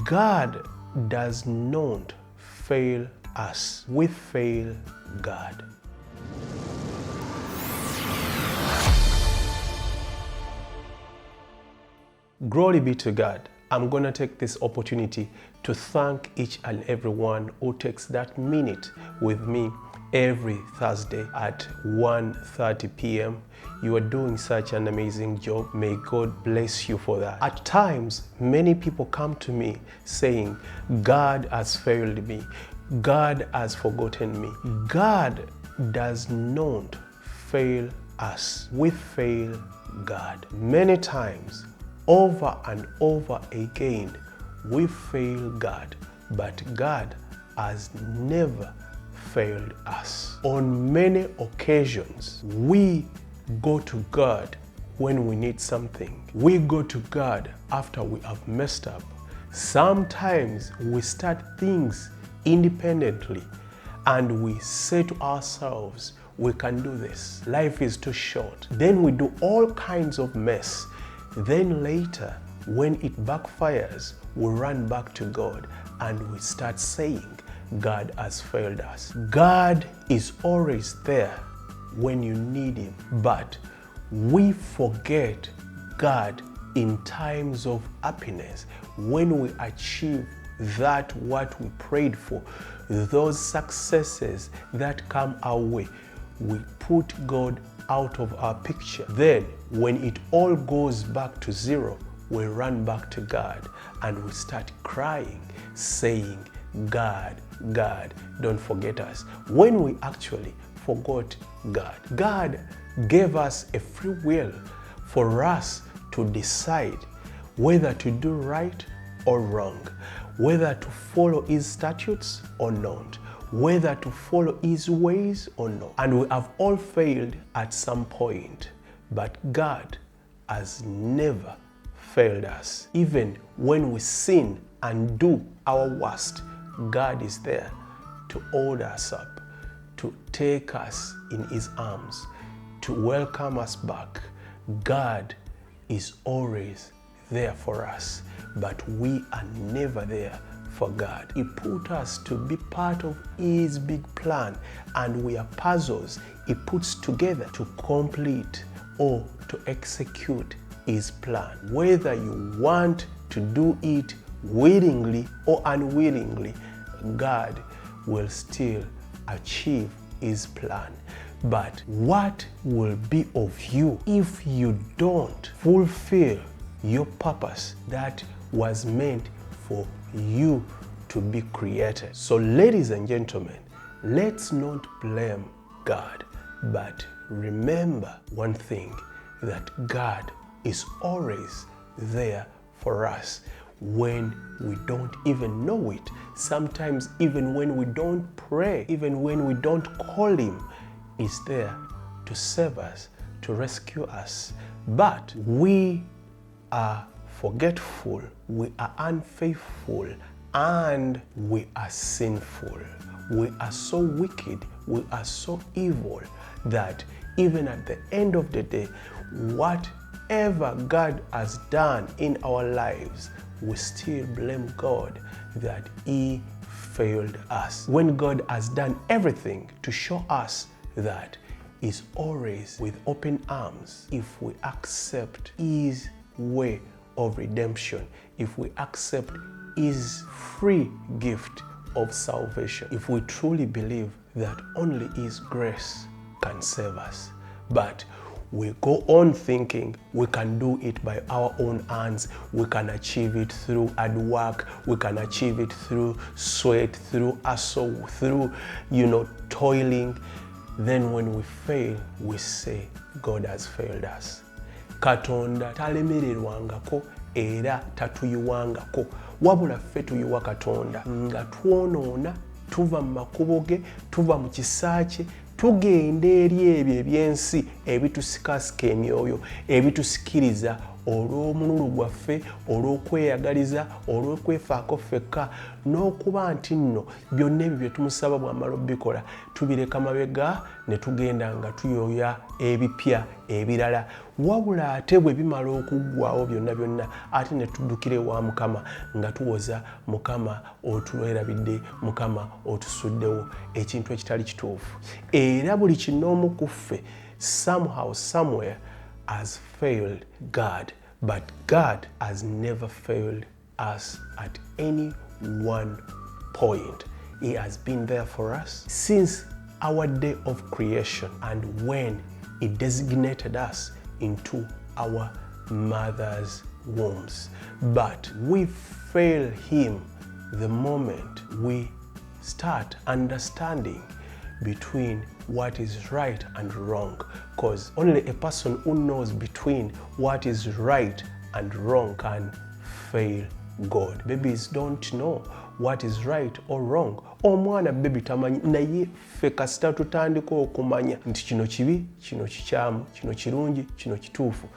God does not fail us. We fail God. Glory be to God. I'm going to take this opportunity to thank each and everyone who takes that minute with me every Thursday at 1:30 p.m. You are doing such an amazing job. May God bless you for that. At times, many people come to me saying, God has failed me. God has forgotten me. God does not fail us. We fail God. Many times, over and over again, we fail God, but God has never failed us. On many occasions, we go to God when we need something. We go to God after we have messed up. Sometimes we start things independently and we say to ourselves, we can do this. Life is too short. Then we do all kinds of mess. Then later, when it backfires, we run back to God and we start saying, God has failed us. God is always there when you need Him, but we forget God in times of happiness, when we achieve that what we prayed for, those successes that come our way, we put God out of our picture. Then when it all goes back to zero, we run back to God and we start crying, saying, God, God, don't forget us. When we actually forgot God. God gave us a free will for us to decide whether to do right or wrong, whether to follow His statutes or not, whether to follow His ways or not. And we have all failed at some point, but God has never failed us. Even when we sin and do our worst, God is there to hold us up, to take us in His arms, to welcome us back. God is always there for us, but we are never there for God. He put us to be part of His big plan, and we are puzzles He puts together to complete or to execute His plan. Whether you want to do it willingly or unwillingly, God will still achieve His plan. But what will be of you if you don't fulfill your purpose that was meant for you to be created? So ladies and gentlemen, let's not blame God, but remember one thing, that God is always there for us when we don't even know it. Sometimes even when we don't pray, even when we don't call Him, He's there to save us, to rescue us. But we are forgetful, we are unfaithful, and we are sinful. We are so wicked, we are so evil that even at the end of the day, whatever God has done in our lives, we still blame God that He failed us. When God has done everything to show us that He's always with open arms, if we accept His way of redemption, if we accept His free gift of salvation, if we truly believe that only His grace can save us. But we go on thinking we can do it by our own hands, we can achieve it through hard work, we can achieve it through sweat, through hustle, through, toiling. Then when we fail, we say, God has failed us. Katonda talemererwangako era tatuyiwangako, wabula ffe tuyiwa Katonda nga twonoona, tuva mu makubo ge, tuva mu kisa kye, tugenda eri ebyo ebyensi ebitusikasika emyoyo, ebitusikiriza olw'omululu gwaffe, olw'okweyagaliza, olw'okwefaako ffekka, n'okuba nti nno byonna ebyo bye tumusaba bw'amala obbikola tubireka mabega ne tugenda nga tuyooya ebipya ebirala. Wabula ate bwe bimala okuggwaawo byonna ate ne tuddukira ewa Mukama nga tuwoza Mukama otwerabidde, Mukama otusuddewo, ekintu ekitali kituufu. Era buli kinoomu ku ffe somehow somewhere has failed God, but God has never failed us at any one point. He has been there for us since our day of creation and when He designated us into our mother's wombs. But we fail Him the moment we start understanding between what is right and wrong, because only a person who knows between what is right and wrong can fail God. Babies don't know what is right or wrong. Omwana baby tamanyi, naye ffe kasita tutandika okumanya nti kino kibi, kino kikyamu, kino kirungi, kino kituufu,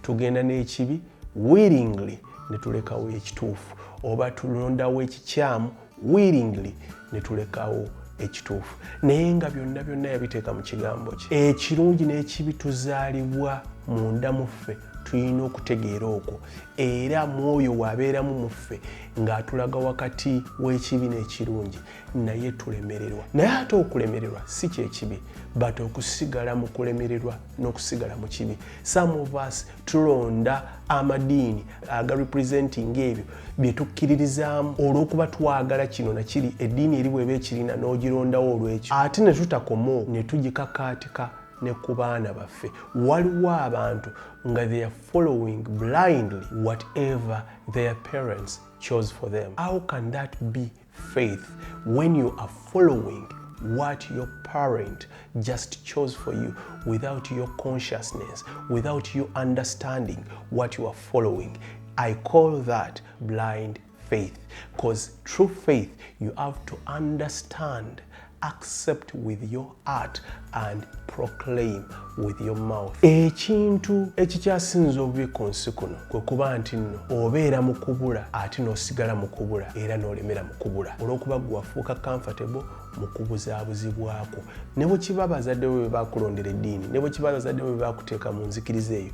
tugenda n'ekibi willingly ne tulekawo ekituufu, oba tulondawo ekikyamu willingly ne tulekawo ekituufu. Naye nga byonna yabiteeka mu kigambo kye. Ekirungi n'ekibi tuzaalibwa munda mu ffe, tulina okutegeera okwo, era mwoyo wabeeramu mu ffe ng'atulaga wakati w'ekibi n'ekirungi, naye tulemererwa. Naye ate okulemererwa si kyekibi, but okusigala mu kulemererwa n'okusigala mu kibi. Some of us tulonda amadiini agarepresenting ebyo bye tukkiririzaamu olw'okuba twagala kino na kiri, eddiini eri bw'eba ekirina n'ogirondawo olw'ekyo, ate ne tutakomawo ne tugikakaatika ne ku baana baffe. Waliwo abantu nga they are following blindly whatever their parents chose for them. How can that be faith when you are following what your parent just chose for you without your consciousness, without you understanding what you are following? I call that blind faith, because true faith you have to understand, accept with your heart and proclaim with your mouth. Ekintu ekikyasinza obubi ku nsi kuno kwe kuba nti nno obeera mu kubula ate n'osigala mu kubula era n'olemera mu kubula olw'okuba gwe wafuuka comfortable mu kubuzaabuzibwako. Ne bwe kiba abazadde bwe baakulondera eddiini, ne bwe kiba abazadde bwe baakuteeka mu nzikiriza eyo,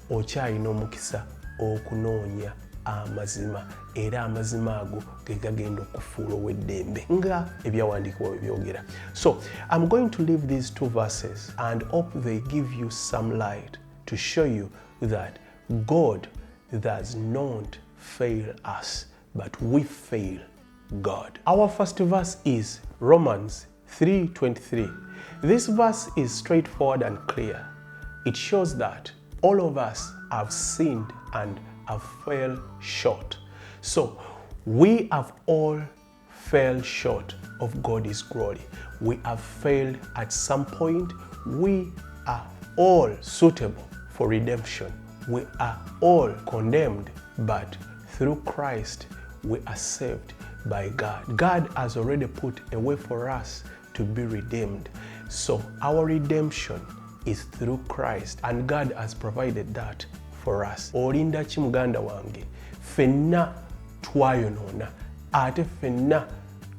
okyalina omukisa okunoonya amazima, era amazima ago ge gagenda okufuula ow'eddembe nga ebyawandiikibwa bwe byogera. So I'm going to leave these two verses and hope they give you some light to show you that God does not fail us, but we fail God. Our first verse is Romans 3:23. This verse is straightforward and clear. It shows that all of us have sinned and have fell short. So we have all fell short of God's glory. We have failed at some point. We are all suitable for redemption. We are all condemned, but through Christ we are saved by God. God has already put a way for us to be redeemed. So our redemption is through Christ, and God has provided that for us. Olinda ki muganda wange? Ffenna twayonoona ate ffenna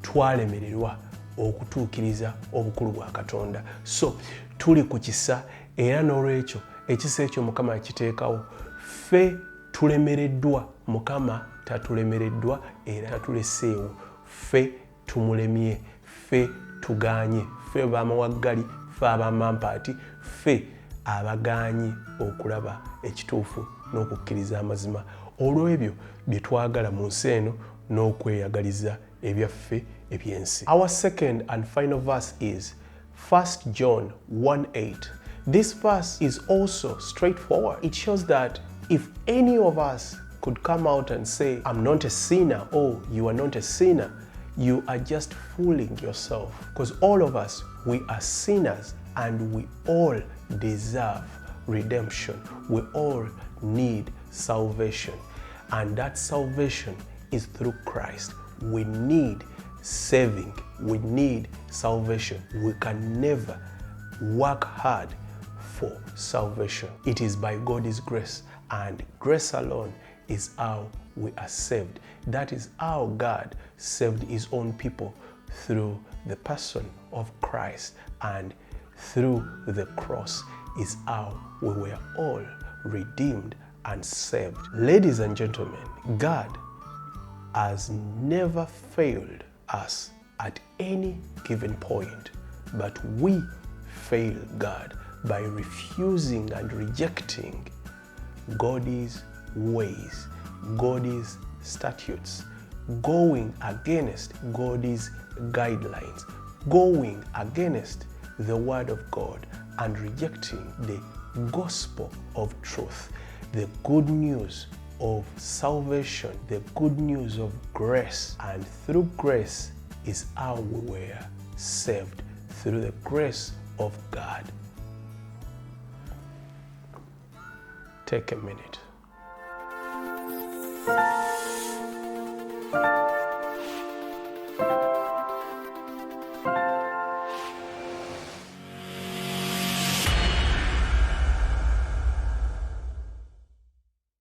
twalemererwa okutuukiriza obukulu bwa Katonda. So tuli ku kisa, era n'olwekyo ekisa ekyo Mukama akiteekawo. Ffe tulemereddwa, Mukama tatulemereddwa era tatuleseewo. Ffe tumulemye, ffe tugaanye, ffe baamawaggali, ffe abamampaati, ffe abagaanye okulaba ekituufu n'okukkiriza amazima olw'ebyo bye twagala mu nsi eno n'okweyagaliza ebyaffe eby'ensi. Our second and final verse is 1 John 1:8. This verse is also straightforward. It shows that if any of us could come out and say, I'm not a sinner, or you are not a sinner, you are just fooling yourself, because all of us, we are sinners and we all deserve redemption. We all need salvation, and that salvation is through Christ. We need saving. We need salvation. We can never work hard for salvation. It is by God's grace and grace alone is how we are saved. That is how God saved his own people, through the person of Christ, and through the cross is how we were all redeemed and saved. Ladies and gentlemen, God has never failed us at any given point, but we fail God by refusing and rejecting God's ways, God's statutes, going against God's guidelines, going against the word of God, and rejecting the gospel of truth, the good news of salvation, the good news of grace. And through grace is how we were saved, through the grace of God. Take a minute.